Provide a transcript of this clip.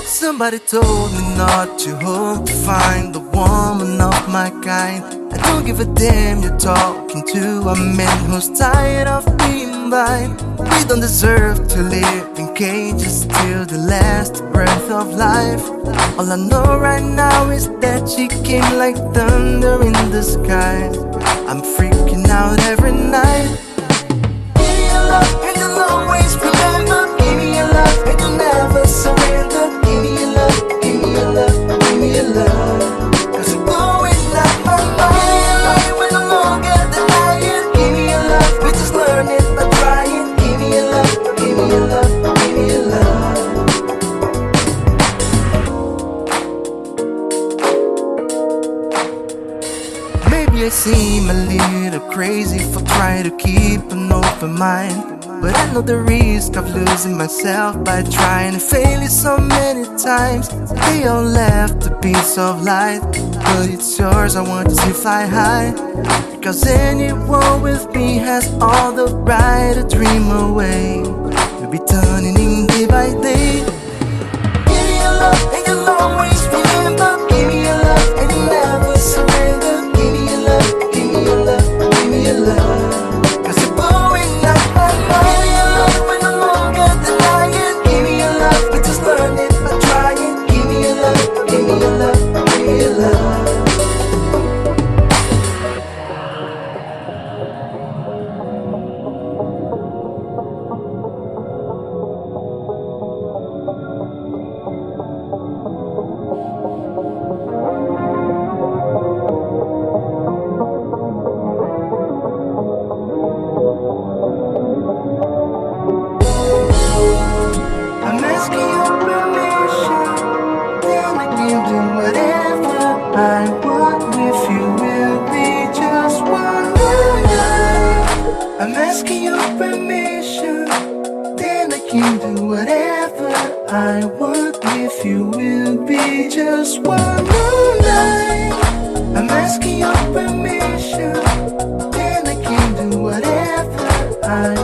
Somebody told me not to hope to find the woman of my kind. I don't give a damn you're talking to a man who's tired of being blind. We don't deserve to live in cages till the last breath of life. All I know right now is that she came like thunder in the sky. I'm freaking out every night. Give me your love and you'll always remember. Give me your love and you'll never surrender. Give me your love, give me your love, give me your love. Cause you're going out my mind. When I'm longer denying. Give me your love, we just learn it by trying. Give me your love, give me your love, give me your love. Maybe I seem a little crazy for trying to keep an open mind, but I know the risk of losing myself by trying to fail it so many times. They all left a piece of light, but it's yours, I want to see fly high. Because anyone with me has all the right to dream away. We'll be turning in day by day. Give me your love and you'll always remember. Give me your love and you'll never surrender. Give me your love, give me your love, give me your love. Cause you're blowing up my mind. Give me your love when I'm longer denying. Give me your love, we just learn it by trying. Give me your love, give me your love, give me your love. I'm asking your permission, then I can do whatever I want with you. Will be just one night. I'm asking your permission, then I can do whatever I want with you. Will be just one night. I'm asking your permission, then I can do whatever I